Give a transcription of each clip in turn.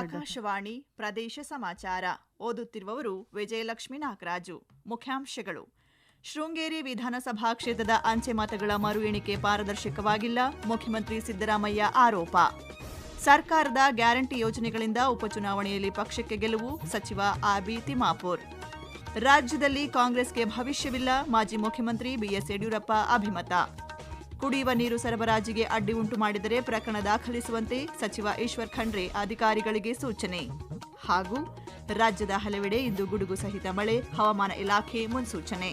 ಆಕಾಶವಾಣಿ ಪ್ರದೇಶ ಸಮಾಚಾರ. ಓದುತ್ತಿರುವವರು ವಿಜಯಲಕ್ಷ್ಮಿ ನಾಗರಾಜು. ಮುಖ್ಯಾಂಶಗಳು: ಶೃಂಗೇರಿ ವಿಧಾನಸಭಾ ಕ್ಷೇತ್ರದ ಅಂಚೆ ಮತಗಳ ಮರು ಎಣಿಕೆ ಪಾರದರ್ಶಕವಾಗಿಲ್ಲ, ಮುಖ್ಯಮಂತ್ರಿ ಸಿದ್ದರಾಮಯ್ಯ ಆರೋಪ. ಸರ್ಕಾರದ ಗ್ಯಾರಂಟಿ ಯೋಜನೆಗಳಿಂದ ಉಪಚುನಾವಣೆಯಲ್ಲಿ ಪಕ್ಷಕ್ಕೆ ಗೆಲುವು, ಸಚಿವ ಆರ್ಬಿ ತಿಮ್ಮಾಪುರ್. ರಾಜ್ಯದಲ್ಲಿ ಕಾಂಗ್ರೆಸ್ಗೆ ಭವಿಷ್ಯವಿಲ್ಲ, ಮಾಜಿ ಮುಖ್ಯಮಂತ್ರಿ ಬಿಎಸ್ ಯಡಿಯೂರಪ್ಪ ಅಭಿಮತ. ಕುಡಿಯುವ ನೀರು ಸರಬರಾಜಿಗೆ ಅಡ್ಡಿ ಉಂಟು ಮಾಡಿದರೆ ಪ್ರಕರಣ ದಾಖಲಿಸುವಂತೆ ಸಚಿವ ಈಶ್ವರ್ ಖಂಡ್ರೆ ಅಧಿಕಾರಿಗಳಿಗೆ ಸೂಚನೆ. ಹಾಗೂ ರಾಜ್ಯದ ಹಲವೆಡೆ ಇಂದು ಗುಡುಗು ಸಹಿತ ಮಳೆ, ಹವಾಮಾನ ಇಲಾಖೆ ಮುನ್ಸೂಚನೆ.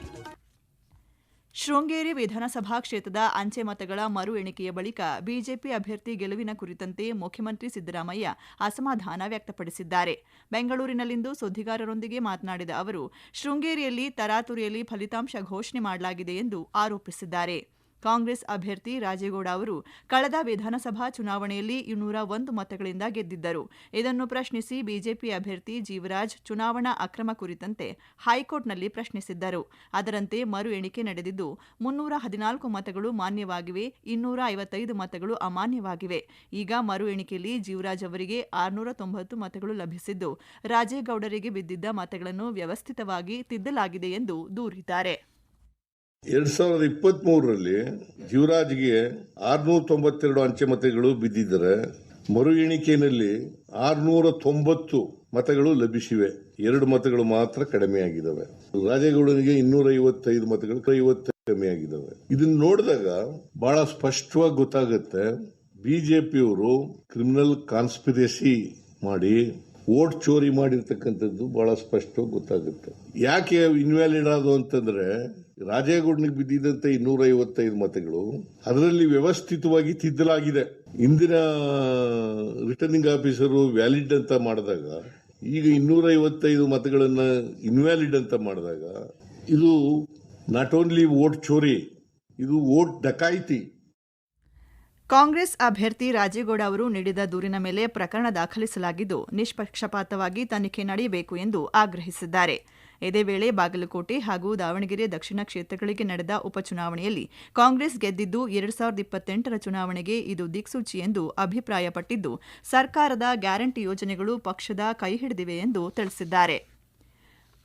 ಶೃಂಗೇರಿ ವಿಧಾನಸಭಾ ಕ್ಷೇತ್ರದ ಅಂಚೆ ಮತಗಳ ಮರು ಎಣಿಕೆಯ ಬಳಿಕ ಬಿಜೆಪಿ ಅಭ್ಯರ್ಥಿ ಗೆಲುವಿನ ಕುರಿತಂತೆ ಮುಖ್ಯಮಂತ್ರಿ ಸಿದ್ದರಾಮಯ್ಯ ಅಸಮಾಧಾನ ವ್ಯಕ್ತಪಡಿಸಿದ್ದಾರೆ. ಬೆಂಗಳೂರಿನಲ್ಲಿಂದು ಸುದ್ದಿಗಾರರೊಂದಿಗೆ ಮಾತನಾಡಿದ ಅವರು, ಶೃಂಗೇರಿಯಲ್ಲಿ ತರಾತುರಿಯಲ್ಲಿ ಫಲಿತಾಂಶ ಘೋಷಣೆ ಮಾಡಲಾಗಿದೆ ಎಂದು ಆರೋಪಿಸಿದ್ದಾರೆ. ಕಾಂಗ್ರೆಸ್ ಅಭ್ಯರ್ಥಿ ರಾಜೇಗೌಡ ಅವರು ಕಳೆದ ವಿಧಾನಸಭಾ ಚುನಾವಣೆಯಲ್ಲಿ 201 ಮತಗಳಿಂದ ಗೆದ್ದಿದ್ದರು. ಇದನ್ನು ಪ್ರಶ್ನಿಸಿ ಬಿಜೆಪಿ ಅಭ್ಯರ್ಥಿ ಜೀವರಾಜ್ ಚುನಾವಣಾ ಅಕ್ರಮ ಕುರಿತಂತೆ ಹೈಕೋರ್ಟ್ನಲ್ಲಿ ಪ್ರಶ್ನಿಸಿದ್ದರು. ಅದರಂತೆ ಮರು ಎಣಿಕೆ ನಡೆದಿದ್ದು 314 ಮತಗಳು ಮಾನ್ಯವಾಗಿವೆ, 255 ಮತಗಳು ಅಮಾನ್ಯವಾಗಿವೆ. ಈಗ ಮರು ಎಣಿಕೆಯಲ್ಲಿ ಜೀವರಾಜ್ ಅವರಿಗೆ 690 ಮತಗಳು ಲಭಿಸಿದ್ದು, ರಾಜೇಗೌಡರಿಗೆ ಬಿದ್ದಿದ್ದ ಮತಗಳನ್ನು ವ್ಯವಸ್ಥಿತವಾಗಿ ತಿದ್ದಲಾಗಿದೆ ಎಂದು ದೂರಿದ್ದಾರೆ. 2023ರಲ್ಲಿ ಜೀವರಾಜ್ಗೆ 692 ಅಂಚೆ ಮತಗಳು ಬಿದ್ದಿದ್ದರೆ ಮರು ಎಣಿಕೆಯಲ್ಲಿ 690 ಮತಗಳು ಲಭಿಸಿವೆ. 2 ಮತಗಳು ಮಾತ್ರ ಕಡಿಮೆಯಾಗಿದ್ದಾವೆ. ರಾಜೇಗೌಡನಿಗೆ 255 ಮತಗಳು 50 ಕಡಿಮೆಯಾಗಿದ್ದಾವೆ. ಇದನ್ನ ನೋಡಿದಾಗ ಬಹಳ ಸ್ಪಷ್ಟವಾಗಿ ಗೊತ್ತಾಗುತ್ತೆ, ಬಿಜೆಪಿಯವರು ಕ್ರಿಮಿನಲ್ ಕಾನ್ಸ್ಪಿರಸಿ ಮಾಡಿ ವೋಟ್ ಚೋರಿ ಮಾಡಿರ್ತಕ್ಕಂಥದ್ದು ಬಹಳ ಸ್ಪಷ್ಟವಾಗಿ ಗೊತ್ತಾಗುತ್ತೆ. ಯಾಕೆ ಇನ್ವ್ಯಾಲಿಡ್ ಆದವು ಅಂತಂದ್ರೆ, ರಾಜೇಗೌಡನಿಗೆ ಬಿದ್ದಿದ್ದಂತ 255 ಮತಗಳು ಅದರಲ್ಲಿ ವ್ಯವಸ್ಥಿತವಾಗಿ ತಿದ್ದಲಾಗಿದೆ. ಇಂದಿನ ರಿಟರ್ನಿಂಗ್ ಆಫೀಸರು ವ್ಯಾಲಿಡ್ ಅಂತ ಮಾಡಿದಾಗ, ಈಗ 255 ಮತಗಳನ್ನ ಇನ್ವ್ಯಾಲಿಡ್ ಅಂತ ಮಾಡಿದಾಗ, ಇದು ನಾಟ್ ಓನ್ಲಿ ವೋಟ್ ಚೋರಿ, ಇದು ವೋಟ್ ಡಕಾಯಿತಿ. ಕಾಂಗ್ರೆಸ್ ಅಭ್ಯರ್ಥಿ ರಾಜೇಗೌಡ ಅವರು ನೀಡಿದ ದೂರಿನ ಮೇಲೆ ಪ್ರಕರಣ ದಾಖಲಿಸಲಾಗಿದ್ದು, ನಿಷ್ಪಕ್ಷಪಾತವಾಗಿ ತನಿಖೆ ನಡೆಯಬೇಕು ಎಂದು ಆಗ್ರಹಿಸಿದ್ದಾರೆ. ಇದೇ ವೇಳೆ ಬಾಗಲಕೋಟೆ ಹಾಗೂ ದಾವಣಗೆರೆ ದಕ್ಷಿಣ ಕ್ಷೇತ್ರಗಳಿಗೆ ನಡೆದ ಉಪಚುನಾವಣೆಯಲ್ಲಿ ಕಾಂಗ್ರೆಸ್ ಗೆದ್ದಿದ್ದು 2028ರ ಚುನಾವಣೆಗೆ ಇದು ದಿಕ್ಸೂಚಿ ಎಂದು ಅಭಿಪ್ರಾಯಪಟ್ಟಿದ್ದು, ಸರ್ಕಾರದ ಗ್ಯಾರಂಟಿ ಯೋಜನೆಗಳು ಪಕ್ಷದ ಕೈ ಹಿಡಿದಿವೆ ಎಂದು ತಿಳಿಸಿದ್ದಾರೆ.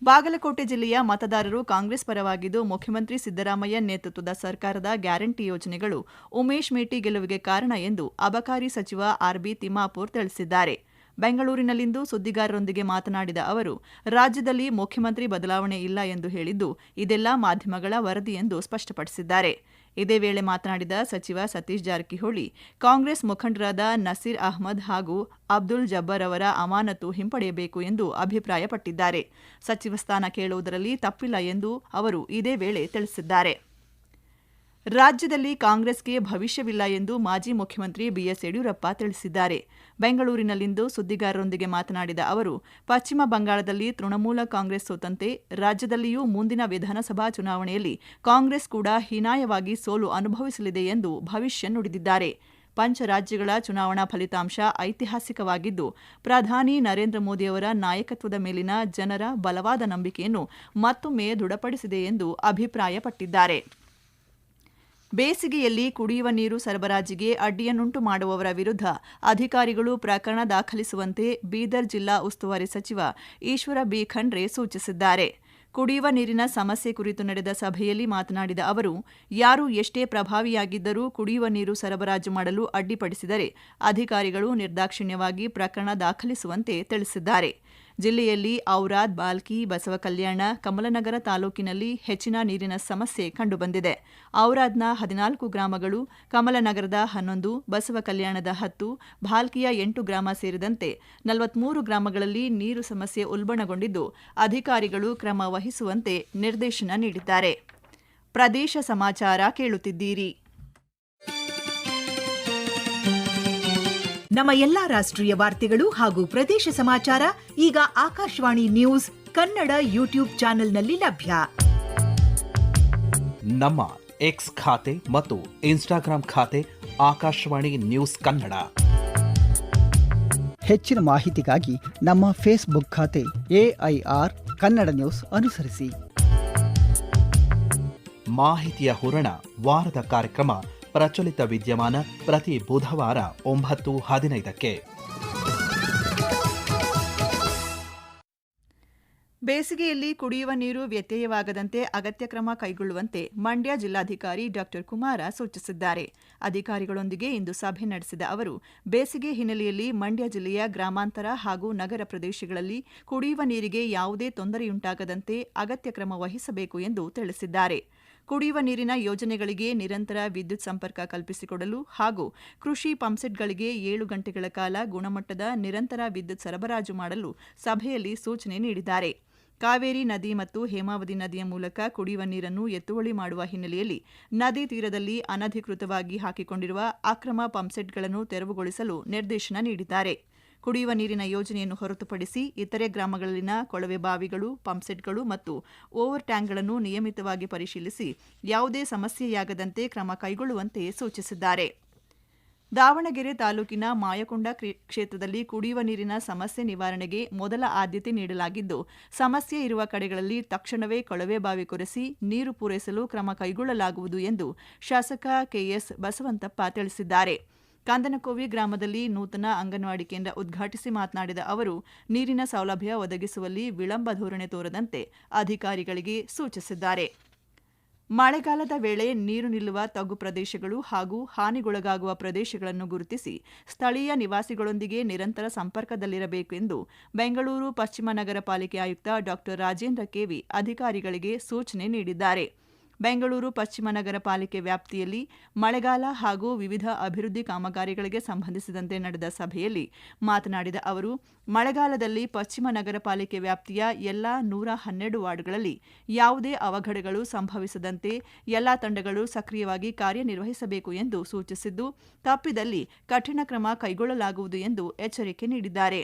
ಬಾಗಲಕೋಟೆ ಜಿಲ್ಲೆಯ ಮತದಾರರು ಕಾಂಗ್ರೆಸ್ ಪರವಾಗಿದ್ದು, ಮುಖ್ಯಮಂತ್ರಿ ಸಿದ್ದರಾಮಯ್ಯ ನೇತೃತ್ವದ ಸರ್ಕಾರದ ಗ್ಯಾರಂಟಿ ಯೋಜನೆಗಳು ಉಮೇಶ್ ಮೇಟಿ ಗೆಲುವಿಗೆ ಕಾರಣ ಎಂದು ಅಬಕಾರಿ ಸಚಿವ ಆರ್ಬಿ ತಿಮ್ಮಾಪುರ್ ತಿಳಿಸಿದ್ದಾರೆ. ಬೆಂಗಳೂರಿನಲ್ಲಿಂದು ಸುದ್ದಿಗಾರರೊಂದಿಗೆ ಮಾತನಾಡಿದ ಅವರು, ರಾಜ್ಯದಲ್ಲಿ ಮುಖ್ಯಮಂತ್ರಿ ಬದಲಾವಣೆ ಇಲ್ಲ ಎಂದು ಹೇಳಿದ್ದು, ಇದೆಲ್ಲ ಮಾಧ್ಯಮಗಳ ವರದಿ ಎಂದು ಸ್ಪಷ್ಟಪಡಿಸಿದ್ದಾರೆ. ಇದೇ ವೇಳೆ ಮಾತನಾಡಿದ ಸಚಿವ ಸತೀಶ್ ಜಾರಕಿಹೊಳಿ, ಕಾಂಗ್ರೆಸ್ ಮುಖಂಡರಾದ ನಸೀರ್ ಅಹ್ಮದ್ ಹಾಗೂ ಅಬ್ದುಲ್ ಜಬ್ಬರ್ ಅವರ ಅಮಾನತು ಹಿಂಪಡೆಯಬೇಕು ಎಂದು ಅಭಿಪ್ರಾಯಪಟ್ಟಿದ್ದಾರೆ. ಸಚಿವ ಸ್ಥಾನ ಕೇಳುವುದರಲ್ಲಿ ತಪ್ಪಿಲ್ಲ ಎಂದು ಅವರು ಇದೇ ವೇಳೆ ತಿಳಿಸಿದ್ದಾರೆ. ರಾಜ್ಯದಲ್ಲಿ ಕಾಂಗ್ರೆಸ್ಗೆ ಭವಿಷ್ಯವಿಲ್ಲ ಎಂದು ಮಾಜಿ ಮುಖ್ಯಮಂತ್ರಿ ಬಿಎಸ್ ಯಡಿಯೂರಪ್ಪ ತಿಳಿಸಿದ್ದಾರೆ. ಬೆಂಗಳೂರಿನಲ್ಲಿಂದು ಸುದ್ದಿಗಾರರೊಂದಿಗೆ ಮಾತನಾಡಿದ ಅವರು, ಪಶ್ಚಿಮ ಬಂಗಾಳದಲ್ಲಿ ತೃಣಮೂಲ ಕಾಂಗ್ರೆಸ್ ಸೋತಂತೆ ರಾಜ್ಯದಲ್ಲಿಯೂ ಮುಂದಿನ ವಿಧಾನಸಭಾ ಚುನಾವಣೆಯಲ್ಲಿ ಕಾಂಗ್ರೆಸ್ ಕೂಡ ಹೀನಾಯವಾಗಿ ಸೋಲು ಅನುಭವಿಸಲಿದೆ ಎಂದು ಭವಿಷ್ಯ ನುಡಿದಿದ್ದಾರೆ. ಪಂಚರಾಜ್ಯಗಳ ಚುನಾವಣಾ ಫಲಿತಾಂಶ ಐತಿಹಾಸಿಕವಾಗಿದ್ದು, ಪ್ರಧಾನಿ ನರೇಂದ್ರ ಮೋದಿಯವರ ನಾಯಕತ್ವದ ಮೇಲಿನ ಜನರ ಬಲವಾದ ನಂಬಿಕೆಯನ್ನು ಮತ್ತೊಮ್ಮೆ ದೃಢಪಡಿಸಿದೆ ಎಂದು ಅಭಿಪ್ರಾಯಪಟ್ಟಿದ್ದಾರೆ. ಬೇಸಿಗೆಯಲ್ಲಿ ಕುಡಿಯುವ ನೀರು ಸರಬರಾಜಿಗೆ ಅಡ್ಡಿಯನ್ನುಂಟು ಮಾಡುವವರ ವಿರುದ್ಧ ಅಧಿಕಾರಿಗಳು ಪ್ರಕರಣ ದಾಖಲಿಸುವಂತೆ ಬೀದರ್ ಜಿಲ್ಲಾ ಉಸ್ತುವಾರಿ ಸಚಿವ ಈಶ್ವರ ಬಿ ಖಂಡ್ರೆ ಸೂಚಿಸಿದ್ದಾರೆ. ಕುಡಿಯುವ ನೀರಿನ ಸಮಸ್ಯೆ ಕುರಿತು ನಡೆದ ಸಭೆಯಲ್ಲಿ ಮಾತನಾಡಿದ ಅವರು, ಯಾರು ಎಷ್ಟೇ ಪ್ರಭಾವಿಯಾಗಿದ್ದರೂ ಕುಡಿಯುವ ನೀರು ಸರಬರಾಜು ಮಾಡಲು ಅಡ್ಡಿಪಡಿಸಿದರೆ ಅಧಿಕಾರಿಗಳು ನಿರ್ದಾಕ್ಷಿಣ್ಯವಾಗಿ ಪ್ರಕರಣ ದಾಖಲಿಸುವಂತೆ ತಿಳಿಸಿದ್ದಾರೆ. ಜಿಲ್ಲೆಯಲ್ಲಿ ಔರಾದ್, ಬಾಲ್ಕಿ, ಬಸವಕಲ್ಯಾಣ, ಕಮಲನಗರ ತಾಲೂಕಿನಲ್ಲಿ ಹೆಚ್ಚಿನ ನೀರಿನ ಸಮಸ್ಯೆ ಕಂಡುಬಂದಿದೆ. ಔರಾದ್ನ 14 ಗ್ರಾಮಗಳು, ಕಮಲನಗರದ 11, ಬಸವಕಲ್ಯಾಣದ 10, ಭಾಲ್ಕಿಯ 8 ಗ್ರಾಮ ಸೇರಿದಂತೆ 43 ಗ್ರಾಮಗಳಲ್ಲಿ ನೀರು ಸಮಸ್ಯೆ ಉಲ್ಬಣಗೊಂಡಿದ್ದು, ಅಧಿಕಾರಿಗಳು ಕ್ರಮ ವಹಿಸುವಂತೆ ನಿರ್ದೇಶನ ನೀಡಿದ್ದಾರೆ. ಪ್ರದೇಶ ಸಮಾಚಾರ ಕೇಳುತ್ತಿದ್ದೀರಿ. ನಮ್ಮ ಎಲ್ಲಾ ರಾಷ್ಟ್ರೀಯ ವಾರ್ತೆಗಳು ಹಾಗೂ ಪ್ರದೇಶ ಸಮಾಚಾರ ಈಗ ಆಕಾಶವಾಣಿ ನ್ಯೂಸ್ ಕನ್ನಡ ಯೂಟ್ಯೂಬ್ ಚಾನೆಲ್ನಲ್ಲಿ ಲಭ್ಯ. ನಮ್ಮ ಎಕ್ಸ್ ಖಾತೆ ಮತ್ತು ಇನ್ಸ್ಟಾಗ್ರಾಂ ಖಾತೆ ಆಕಾಶವಾಣಿ ನ್ಯೂಸ್ ಕನ್ನಡ. ಹೆಚ್ಚಿನ ಮಾಹಿತಿಗಾಗಿ ನಮ್ಮ ಫೇಸ್ಬುಕ್ ಖಾತೆ AIR ಕನ್ನಡ ನ್ಯೂಸ್ ಅನುಸರಿಸಿ. ಮಾಹಿತಿಯ ಹೂರಣ ವಾರದ ಕಾರ್ಯಕ್ರಮ ಪ್ರಚಲಿತ ವಿದ್ಯಮಾನ ಪ್ರತಿ ಬುಧವಾರ 9:15. ಬೇಸಿಗೆಯಲ್ಲಿ ಕುಡಿಯುವ ನೀರು ವ್ಯತ್ಯಯವಾಗದಂತೆ ಅಗತ್ಯ ಕ್ರಮ ಕೈಗೊಳ್ಳುವಂತೆ ಮಂಡ್ಯ ಜಿಲ್ಲಾಧಿಕಾರಿ ಡಾ ಕುಮಾರ ಸೂಚಿಸಿದ್ದಾರೆ. ಅಧಿಕಾರಿಗಳೊಂದಿಗೆ ಇಂದು ಸಭೆ ನಡೆಸಿದ ಅವರು ಬೇಸಿಗೆ ಹಿನ್ನೆಲೆಯಲ್ಲಿ ಮಂಡ್ಯ ಜಿಲ್ಲೆಯ ಗ್ರಾಮಾಂತರ ಹಾಗೂ ನಗರ ಪ್ರದೇಶಗಳಲ್ಲಿ ಕುಡಿಯುವ ನೀರಿಗೆ ಯಾವುದೇ ತೊಂದರೆಯುಂಟಾಗದಂತೆ ಅಗತ್ಯ ಕ್ರಮ ವಹಿಸಬೇಕು ಎಂದು ತಿಳಿಸಿದ್ದಾರೆ. ಕುಡಿಯುವ ನೀರಿನ ಯೋಜನೆಗಳಿಗೆ ನಿರಂತರ ವಿದ್ಯುತ್ ಸಂಪರ್ಕ ಕಲ್ಪಿಸಿಕೊಡಲು ಹಾಗೂ ಕೃಷಿ ಪಂಪ್ಸೆಟ್ಗಳಿಗೆ 7 ಗಂಟೆಗಳ ಕಾಲ ಗುಣಮಟ್ಟದ ನಿರಂತರ ವಿದ್ಯುತ್ ಸರಬರಾಜು ಮಾಡಲು ಸಭೆಯಲ್ಲಿ ಸೂಚನೆ ನೀಡಿದ್ದಾರೆ. ಕಾವೇರಿ ನದಿ ಮತ್ತು ಹೇಮಾವತಿ ನದಿಯ ಮೂಲಕ ಕುಡಿಯುವ ನೀರನ್ನು ಎತ್ತುವಳಿ ಮಾಡುವ ಹಿನ್ನೆಲೆಯಲ್ಲಿ ನದಿ ತೀರದಲ್ಲಿ ಅನಧಿಕೃತವಾಗಿ ಹಾಕಿಕೊಂಡಿರುವ ಅಕ್ರಮ ಪಂಪ್ಸೆಟ್ಗಳನ್ನು ತೆರವುಗೊಳಿಸಲು ನಿರ್ದೇಶನ ನೀಡಿದ್ದಾರೆ. ಕುಡಿಯುವ ನೀರಿನ ಯೋಜನೆಯನ್ನು ಹೊರತುಪಡಿಸಿ ಇತರೆ ಗ್ರಾಮಗಳಲ್ಲಿನ ಕೊಳವೆ ಬಾವಿಗಳು, ಪಂಪ್ಸೆಟ್ಗಳು ಮತ್ತು ಓವರ್ ಟ್ಯಾಂಕ್ಗಳನ್ನು ನಿಯಮಿತವಾಗಿ ಪರಿಶೀಲಿಸಿ ಯಾವುದೇ ಸಮಸ್ಯೆಯಾಗದಂತೆ ಕ್ರಮ ಕೈಗೊಳ್ಳುವಂತೆ ಸೂಚಿಸಿದ್ದಾರೆ. ದಾವಣಗೆರೆ ತಾಲೂಕಿನ ಮಾಯಕೊಂಡ ಕ್ಷೇತ್ರದಲ್ಲಿ ಕುಡಿಯುವ ನೀರಿನ ಸಮಸ್ಯೆ ನಿವಾರಣೆಗೆ ಮೊದಲ ಆದ್ಯತೆ ನೀಡಲಾಗಿದ್ದು, ಸಮಸ್ಯೆ ಇರುವ ಕಡೆಗಳಲ್ಲಿ ತಕ್ಷಣವೇ ಕೊಳವೆ ಬಾವಿ ಕೊರೆಸಿ ನೀರು ಪೂರೈಸಲು ಕ್ರಮ ಕೈಗೊಳ್ಳಲಾಗುವುದು ಎಂದು ಶಾಸಕ ಕೆಎಸ್ ಬಸವಂತಪ್ಪ ತಿಳಿಸಿದ್ದಾರೆ. ಕಂದನಕೋವಿ ಗ್ರಾಮದಲ್ಲಿ ನೂತನ ಅಂಗನವಾಡಿ ಕೇಂದ್ರ ಉದ್ಘಾಟಿಸಿ ಮಾತನಾಡಿದ ಅವರು, ನೀರಿನ ಸೌಲಭ್ಯ ಒದಗಿಸುವಲ್ಲಿ ವಿಳಂಬ ಧೋರಣೆ ತೋರದಂತೆ ಅಧಿಕಾರಿಗಳಿಗೆ ಸೂಚಿಸಿದ್ದಾರೆ. ಮಳೆಗಾಲದ ವೇಳೆ ನೀರು ನಿಲ್ಲುವ ತಗ್ಗು ಪ್ರದೇಶಗಳು ಹಾಗೂ ಹಾನಿಗೊಳಗಾಗುವ ಪ್ರದೇಶಗಳನ್ನು ಗುರುತಿಸಿ ಸ್ಥಳೀಯ ನಿವಾಸಿಗಳೊಂದಿಗೆ ನಿರಂತರ ಸಂಪರ್ಕದಲ್ಲಿರಬೇಕು ಎಂದು ಬೆಂಗಳೂರು ಪಶ್ಚಿಮ ನಗರ ಪಾಲಿಕೆ ಆಯುಕ್ತ ಡಾ ರಾಜೇಂದ್ರ ಕೆವಿ ಅಧಿಕಾರಿಗಳಿಗೆ ಸೂಚನೆ ನೀಡಿದ್ದಾರೆ. ಬೆಂಗಳೂರು ಪಶ್ಚಿಮ ನಗರ ಪಾಲಿಕೆ ವ್ಯಾಪ್ತಿಯಲ್ಲಿ ಮಳೆಗಾಲ ಹಾಗೂ ವಿವಿಧ ಅಭಿವೃದ್ಧಿ ಕಾಮಗಾರಿಗಳಿಗೆ ಸಂಬಂಧಿಸಿದಂತೆ ನಡೆದ ಸಭೆಯಲ್ಲಿ ಮಾತನಾಡಿದ ಅವರು, ಮಳೆಗಾಲದಲ್ಲಿ ಪಶ್ಚಿಮ ನಗರ ಪಾಲಿಕೆ ವ್ಯಾಪ್ತಿಯ ಎಲ್ಲಾ 112 ವಾರ್ಡ್ಗಳಲ್ಲಿ ಯಾವುದೇ ಅವಘಡಗಳು ಸಂಭವಿಸದಂತೆ ಎಲ್ಲಾ ತಂಡಗಳು ಸಕ್ರಿಯವಾಗಿ ಕಾರ್ಯನಿರ್ವಹಿಸಬೇಕು ಎಂದು ಸೂಚಿಸಿದ್ದು, ತಪ್ಪಿದಲ್ಲಿ ಕಠಿಣ ಕ್ರಮ ಕೈಗೊಳ್ಳಲಾಗುವುದು ಎಂದು ಎಚ್ಚರಿಕೆ ನೀಡಿದ್ದಾರೆ.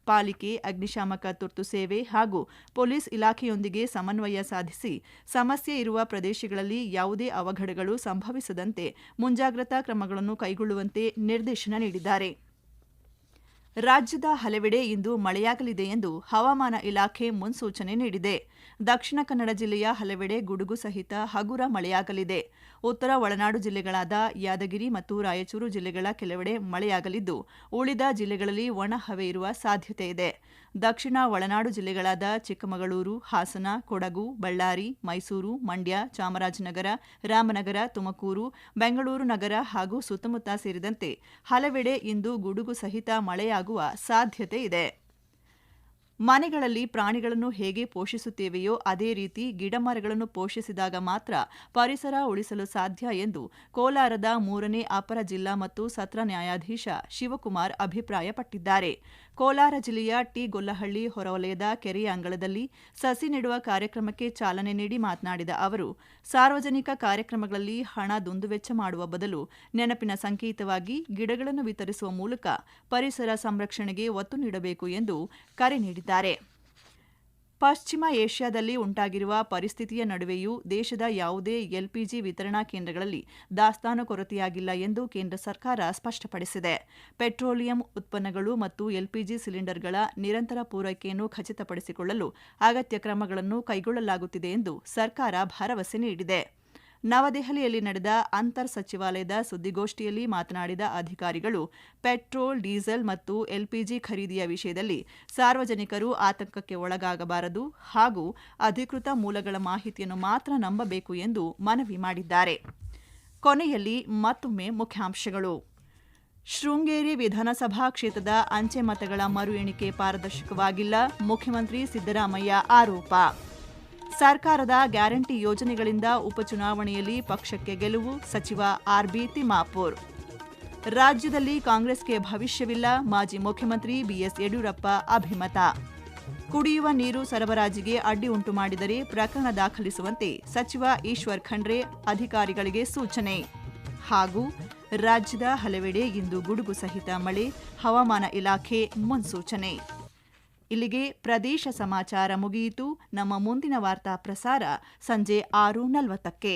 ಪಾಲಿಕೆ, ಅಗ್ನಿಶಾಮಕ ತುರ್ತು ಸೇವೆ ಹಾಗೂ ಪೊಲೀಸ್ ಇಲಾಖೆಯೊಂದಿಗೆ ಸಮನ್ವಯ ಸಾಧಿಸಿ ಸಮಸ್ಯೆ ಇರುವ ಪ್ರದೇಶಗಳಲ್ಲಿ ಯಾವುದೇ ಅವಘಡಗಳು ಸಂಭವಿಸದಂತೆ ಮುಂಜಾಗ್ರತಾ ಕ್ರಮಗಳನ್ನು ಕೈಗೊಳ್ಳುವಂತೆ ನಿರ್ದೇಶನ ನೀಡಿದ್ದಾರೆ. ರಾಜ್ಯದ ಹಲವೆಡೆ ಇಂದು ಮಳೆಯಾಗಲಿದೆ ಎಂದು ಹವಾಮಾನ ಇಲಾಖೆ ಮುನ್ಸೂಚನೆ ನೀಡಿದೆ. ದಕ್ಷಿಣ ಕನ್ನಡ ಜಿಲ್ಲೆಯ ಹಲವೆಡೆ ಗುಡುಗು ಸಹಿತ ಹಗುರ ಮಳೆಯಾಗಲಿದೆ. ಉತ್ತರ ಒಳನಾಡು ಜಿಲ್ಲೆಗಳಾದ ಯಾದಗಿರಿ ಮತ್ತು ರಾಯಚೂರು ಜಿಲ್ಲೆಗಳ ಕೆಲವೆಡೆ ಮಳೆಯಾಗಲಿದ್ದು, ಉಳಿದ ಜಿಲ್ಲೆಗಳಲ್ಲಿ ಒಣ ಹವೆ ಇರುವ ಸಾಧ್ಯತೆ ಇದೆ. ದಕ್ಷಿಣ ಒಳನಾಡು ಜಿಲ್ಲೆಗಳಾದ ಚಿಕ್ಕಮಗಳೂರು, ಹಾಸನ, ಕೊಡಗು, ಬಳ್ಳಾರಿ, ಮೈಸೂರು, ಮಂಡ್ಯ, ಚಾಮರಾಜನಗರ, ರಾಮನಗರ, ತುಮಕೂರು, ಬೆಂಗಳೂರು ನಗರ ಹಾಗೂ ಸುತ್ತಮುತ್ತ ಸೇರಿದಂತೆ ಹಲವೆಡೆ ಇಂದು ಗುಡುಗು ಸಹಿತ ಮಳೆಯಾಗುವ ಸಾಧ್ಯತೆ ಇದೆ. ಮನೆಗಳಲ್ಲಿ ಪ್ರಾಣಿಗಳನ್ನು ಹೇಗೆ ಪೋಷಿಸುತ್ತೇವೆಯೋ ಅದೇ ರೀತಿ ಗಿಡಮರಗಳನ್ನು ಪೋಷಿಸಿದಾಗ ಮಾತ್ರ ಪರಿಸರ ಉಳಿಸಲು ಸಾಧ್ಯ ಎಂದು ಕೋಲಾರದ 3ನೇ ಅಪರ ಜಿಲ್ಲಾ ಮತ್ತು ಸತ್ರ ನ್ಯಾಯಾಧೀಶ ಶಿವಕುಮಾರ್ ಅಭಿಪ್ರಾಯಪಟ್ಟಿದ್ದಾರೆ. ಕೋಲಾರ ಜಿಲ್ಲೆಯ ಟಿ. ಗೊಲ್ಲಹಳ್ಳಿ ಹೊರವಲಯದ ಕೆರೆಯ ಅಂಗಳದಲ್ಲಿ ಸಸಿ ನೆಡುವ ಕಾರ್ಯಕ್ರಮಕ್ಕೆ ಚಾಲನೆ ನೀಡಿ ಮಾತನಾಡಿದ ಅವರು, ಸಾರ್ವಜನಿಕ ಕಾರ್ಯಕ್ರಮಗಳಲ್ಲಿ ಹಣ ದುಂದುವೆಚ್ಚ ಮಾಡುವ ಬದಲು ನೆನಪಿನ ಸಂಕೇತವಾಗಿ ಗಿಡಗಳನ್ನು ವಿತರಿಸುವ ಮೂಲಕ ಪರಿಸರ ಸಂರಕ್ಷಣೆಗೆ ಒತ್ತು ನೀಡಬೇಕು ಎಂದು ಕರೆ ನೀಡಿದ್ದಾರೆ. ಪಶ್ಚಿಮ ಏಷ್ಯಾದಲ್ಲಿ ಉಂಟಾಗಿರುವ ಪರಿಸ್ಥಿತಿಯ ನಡುವೆಯೂ ದೇಶದ ಯಾವುದೇ ಎಲ್ಪಿಜಿ ವಿತರಣಾ ಕೇಂದ್ರಗಳಲ್ಲಿ ದಾಸ್ತಾನು ಕೊರತೆಯಾಗಿಲ್ಲ ಎಂದು ಕೇಂದ್ರ ಸರ್ಕಾರ ಸ್ಪಷ್ಟಪಡಿಸಿದೆ. ಪೆಟ್ರೋಲಿಯಂ ಉತ್ಪನ್ನಗಳು ಮತ್ತು ಎಲ್ಪಿಜಿ ಸಿಲಿಂಡರ್ಗಳ ನಿರಂತರ ಪೂರೈಕೆಯನ್ನು ಖಚಿತಪಡಿಸಿಕೊಳ್ಳಲು ಅಗತ್ಯ ಕ್ರಮಗಳನ್ನು ಕೈಗೊಳ್ಳಲಾಗುತ್ತಿದೆ ಎಂದು ಸರ್ಕಾರ ಭರವಸೆ ನೀಡಿದೆ. ನವದೆಹಲಿಯಲ್ಲಿ ನಡೆದ ಅಂತರ್ ಸಚಿವಾಲಯದ ಸುದ್ದಿಗೋಷ್ಠಿಯಲ್ಲಿ ಮಾತನಾಡಿದ ಅಧಿಕಾರಿಗಳು, ಪೆಟ್ರೋಲ್, ಡೀಸೆಲ್ ಮತ್ತು ಎಲ್ಪಿಜಿ ಖರೀದಿಯ ವಿಷಯದಲ್ಲಿ ಸಾರ್ವಜನಿಕರು ಆತಂಕಕ್ಕೆ ಒಳಗಾಗಬಾರದು ಹಾಗೂ ಅಧಿಕೃತ ಮೂಲಗಳ ಮಾಹಿತಿಯನ್ನು ಮಾತ್ರ ನಂಬಬೇಕು ಎಂದು ಮನವಿ ಮಾಡಿದ್ದಾರೆ. ಕೊನೆಯಲ್ಲಿ ಮತ್ತೊಮ್ಮೆ ಮುಖ್ಯಾಂಶಗಳು. ಶೃಂಗೇರಿ ವಿಧಾನಸಭಾ ಕ್ಷೇತ್ರದ ಅಂಚೆ ಮತಗಳ ಮರು ಎಣಿಕೆ ಪಾರದರ್ಶಕವಾಗಿಲ್ಲ, ಮುಖ್ಯಮಂತ್ರಿ ಸಿದ್ದರಾಮಯ್ಯ ಆರೋಪ. ಸರ್ಕಾರದ ಗ್ಯಾರಂಟಿ ಯೋಜನೆಗಳಿಂದ ಉಪಚುನಾವಣೆಯಲ್ಲಿ ಪಕ್ಷಕ್ಕೆ ಗೆಲುವು, ಸಚಿವ ಆರ್ಬಿ ತಿಮ್ಮಾಪುರ್. ರಾಜ್ಯದಲ್ಲಿ ಕಾಂಗ್ರೆಸ್ಗೆ ಭವಿಷ್ಯವಿಲ್ಲ, ಮಾಜಿ ಮುಖ್ಯಮಂತ್ರಿ ಬಿಎಸ್ ಯಡಿಯೂರಪ್ಪ ಅಭಿಮತ. ಕುಡಿಯುವ ನೀರು ಸರಬರಾಜಿಗೆ ಅಡ್ಡಿ ಉಂಟು ಮಾಡಿದರೆ ಪ್ರಕರಣ ದಾಖಲಿಸುವಂತೆ ಸಚಿವ ಈಶ್ವರ್ ಖಂಡ್ರೆ ಅಧಿಕಾರಿಗಳಿಗೆ ಸೂಚನೆ. ಹಾಗೂ ರಾಜ್ಯದ ಹಲವೆಡೆ ಇಂದು ಗುಡುಗು ಸಹಿತ ಮಳೆ, ಹವಾಮಾನ ಇಲಾಖೆ ಮುನ್ಸೂಚನೆ. ಇಲ್ಲಿಗೆ ಪ್ರದೇಶ ಸಮಾಚಾರ ಮುಗಿಯಿತು. ನಮ್ಮ ಮುಂದಿನ ವಾರ್ತಾ ಪ್ರಸಾರ ಸಂಜೆ 6:40ಕ್ಕೆ.